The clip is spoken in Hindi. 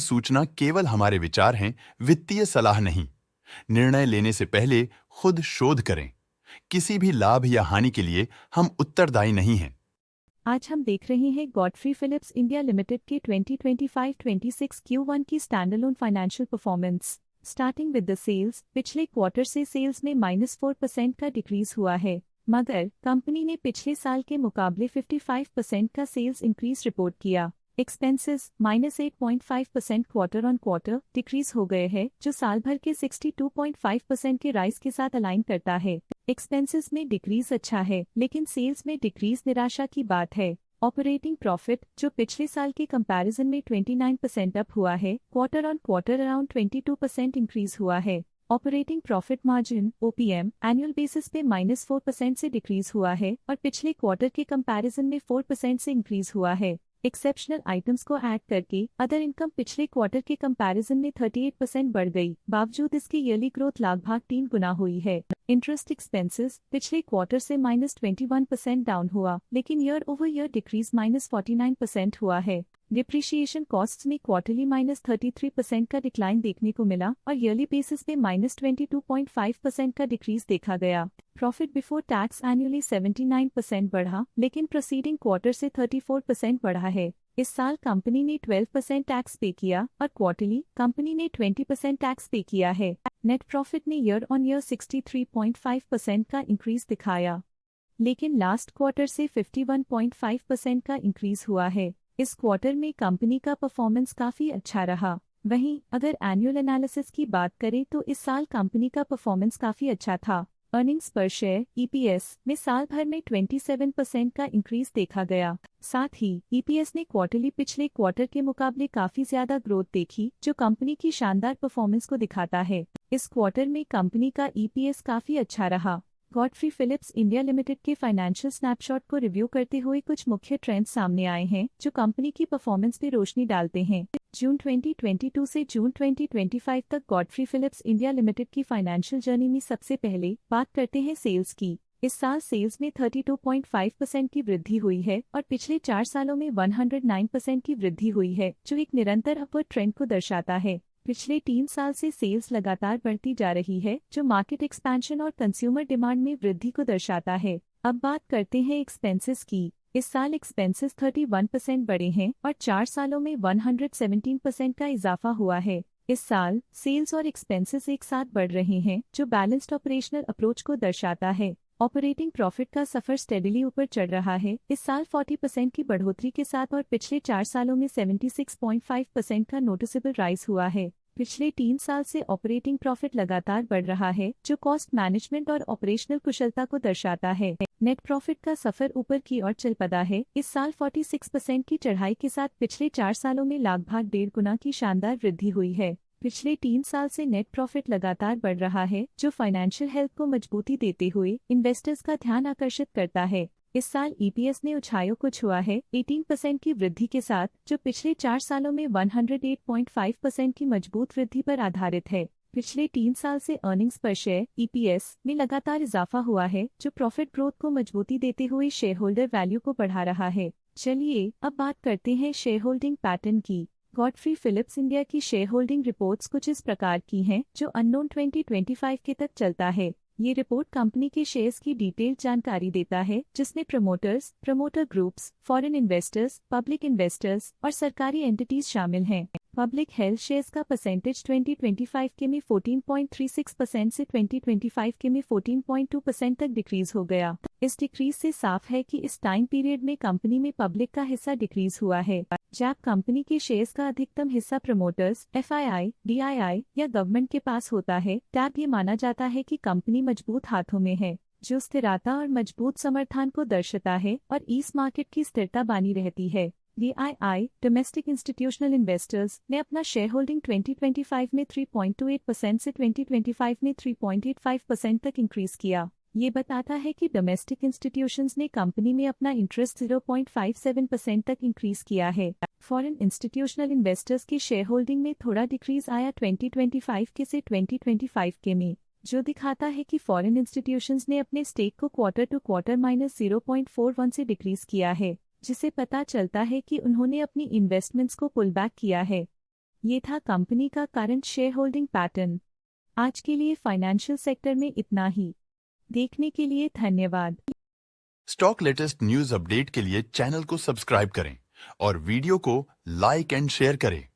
सूचना केवल हमारे विचार हैं, वित्तीय सलाह नहीं। निर्णय लेने से पहले खुद शोध करें। किसी भी लाभ या हानि के लिए हम उत्तरदायी नहीं हैं। आज हम देख रहे हैं गॉडफ्री फिलिप्स इंडिया लिमिटेड के 2025-26 Q1 की standalone financial performance. Starting with the sales, पिछले क्वार्टर से सेल्स में -4% का डिक्रीज हुआ है, मगर कंपनी ने पिछले साल के मुकाबले 55% का सेल्स इंक्रीज रिपोर्ट किया। Expenses -8.5% quarter on quarter decrease हो गए हैं, जो साल भर के 62.5% के राइज के साथ अलाइन करता है। एक्सपेंसेस में डिक्रीज अच्छा है, लेकिन सेल्स में डिक्रीज निराशा की बात है। ऑपरेटिंग प्रॉफिट, जो पिछले साल के कंपैरिजन में 29% अप हुआ है, quarter on quarter around 22% increase हुआ है। Operating profit margin (OPM) annual basis पे -4% से डिक्रीज हुआ है और पिछले क्वार्टर के कंपैरिजन में 4% से इंक्रीज हुआ है। एक्सेप्शनल आइटम्स को ऐड करके अदर इनकम पिछले क्वार्टर के कंपैरिजन में 38% बढ़ गई, बावजूद इसके ईयरली ग्रोथ लगभग 3 गुना हुई है। इंटरेस्ट एक्सपेंसेस पिछले क्वार्टर से -21% डाउन हुआ, लेकिन ईयर ओवर ईयर डिक्रीज -49% हुआ है। डिप्रिशिएशन कॉस्ट्स में क्वार्टरली -33% का डिक्लाइन देखने को मिला और ईयरली बेसिस पे -22.5% का डिक्रीज देखा गया। प्रॉफिट बिफोर टैक्स एनुअली 79% बढ़ा, लेकिन प्रोसीडिंग क्वार्टर से 34% बढ़ा है। इस साल कंपनी ने 12% टैक्स पे किया और क्वार्टरली कंपनी ने 20% टैक्स पे किया है। नेट प्रॉफिट ने ईयर ऑन ईयर 63.5% का इंक्रीज दिखाया, लेकिन लास्ट क्वार्टर से 51.5% का इंक्रीज हुआ है। इस क्वार्टर में कंपनी का परफॉर्मेंस काफी अच्छा रहा। वहीं अगर एनुअल एनालिसिस की बात करें तो इस साल कंपनी का परफॉर्मेंस काफी अच्छा था। अर्निंग्स पर शेयर (EPS) में साल भर में 27% का इंक्रीज देखा गया। साथ ही EPS ने क्वार्टरली पिछले क्वार्टर के मुकाबले काफी ज्यादा ग्रोथ देखी, जो कंपनी की शानदार परफॉर्मेंस को दिखाता है। इस क्वार्टर में कंपनी का EPS काफी अच्छा रहा। गॉडफ्री फिलिप्स इंडिया लिमिटेड के फाइनेंशियल स्नैपशॉट को रिव्यू करते हुए कुछ मुख्य ट्रेंड्स सामने आए हैं, जो कंपनी की परफॉर्मेंस पे रोशनी डालते हैं। जून 2022 से जून 2025 तक गॉडफ्री फिलिप्स इंडिया लिमिटेड की फाइनेंशियल जर्नी में सबसे पहले बात करते हैं सेल्स की। इस साल सेल्स में 32.5% की वृद्धि हुई है और पिछले 4 सालों में 109% की वृद्धि हुई है, जो एक निरंतर अपवर्ड ट्रेंड को दर्शाता है। पिछले 3 साल से सेल्स लगातार बढ़ती जा रही है, जो मार्केट एक्सपेंशन और कंज्यूमर डिमांड में वृद्धि को दर्शाता है। अब बात करते हैं एक्सपेंसेस की। इस साल एक्सपेंसेस 31% बढ़े हैं और 4 सालों में 117% का इजाफा हुआ है। इस साल सेल्स और एक्सपेंसेस एक साथ बढ़ रहे हैं, जो बैलेंस्ड ऑपरेशनल अप्रोच को दर्शाता है। ऑपरेटिंग प्रॉफिट का सफर स्टेडिली ऊपर चढ़ रहा है, इस साल 40% की बढ़ोतरी के साथ और पिछले 4 सालों में 76.5% का नोटिसेबल राइज हुआ है। पिछले 3 साल से ऑपरेटिंग प्रॉफिट लगातार बढ़ रहा है, जो कॉस्ट मैनेजमेंट और ऑपरेशनल कुशलता को दर्शाता है। नेट प्रॉफिट का सफर ऊपर की ओर चल पड़ा है, इस साल 46% की चढ़ाई के साथ पिछले 4 सालों में लगभग 1.5 गुना की शानदार वृद्धि हुई है। पिछले 3 साल से नेट प्रॉफिट लगातार बढ़ रहा है, जो फाइनेंशियल हेल्थ को मजबूती देते हुए इन्वेस्टर्स का ध्यान आकर्षित करता है। इस साल EPS ने ऊंचाइयों को छुआ है 18% की वृद्धि के साथ, जो पिछले 4 सालों में 108.5% की मजबूत वृद्धि पर आधारित है। पिछले 3 साल से अर्निंग्स पर शेयर (EPS) में लगातार इजाफा हुआ है, जो प्रॉफिट ग्रोथ को मजबूती देते हुए शेयर होल्डर वैल्यू को बढ़ा रहा है। चलिए अब बात करते हैं शेयर होल्डिंग पैटर्न की। गॉडफ्री फिलिप्स इंडिया की शेयर होल्डिंग रिपोर्ट्स कुछ इस प्रकार की हैं, जो अननोन 2025 के तक चलता है। ये रिपोर्ट कंपनी के शेयर्स की डिटेल्ड जानकारी देता है, जिसमें promoters, promoter groups, foreign investors, public investors और सरकारी एंटिटीज शामिल हैं। पब्लिक हेल्थ शेयर्स का परसेंटेज 2025 के में 14.36% से 2025 के में 14.2% तक डिक्रीज हो गया। इस डिक्रीज से साफ है कि इस टाइम पीरियड में कंपनी में पब्लिक का हिस्सा डिक्रीज हुआ है। जब कंपनी के शेयर्स का अधिकतम हिस्सा प्रमोटर्स, FII, DII या गवर्नमेंट के पास होता है, तब ये माना जाता है कि कंपनी मजबूत हाथों में है, जो स्थिरता और मजबूत समर्थन को दर्शाता है और इस मार्केट की स्थिरता बनी रहती है। DII डोमेस्टिक इंस्टीट्यूशनल इन्वेस्टर्स ने अपना शेयर होल्डिंग 2025 में 3.28% से 2025 में 3.85% तक इंक्रीज किया। ये बताता है कि डोमेस्टिक इंस्टीट्यूशंस ने कंपनी में अपना इंटरेस्ट 0.57% तक इंक्रीज किया है। फॉरेन इंस्टीट्यूशनल इन्वेस्टर्स की शेयर होल्डिंग में थोड़ा डिक्रीज आया 2025 के से 2025 के में, जो दिखाता है कि फॉरेन इंस्टीट्यूशंस ने अपने स्टेक को क्वार्टर टू क्वार्टर -0.41 से डिक्रीज किया है, जिसे पता चलता है कि उन्होंने अपनी इन्वेस्टमेंट्स को पुल बैक किया है। ये था कंपनी का करंट शेयर होल्डिंग पैटर्न। आज के लिए फाइनेंशियल सेक्टर में इतना ही। देखने के लिए धन्यवाद। स्टॉक लेटेस्ट न्यूज अपडेट के लिए चैनल को सब्सक्राइब करें और वीडियो को लाइक एंड शेयर करें।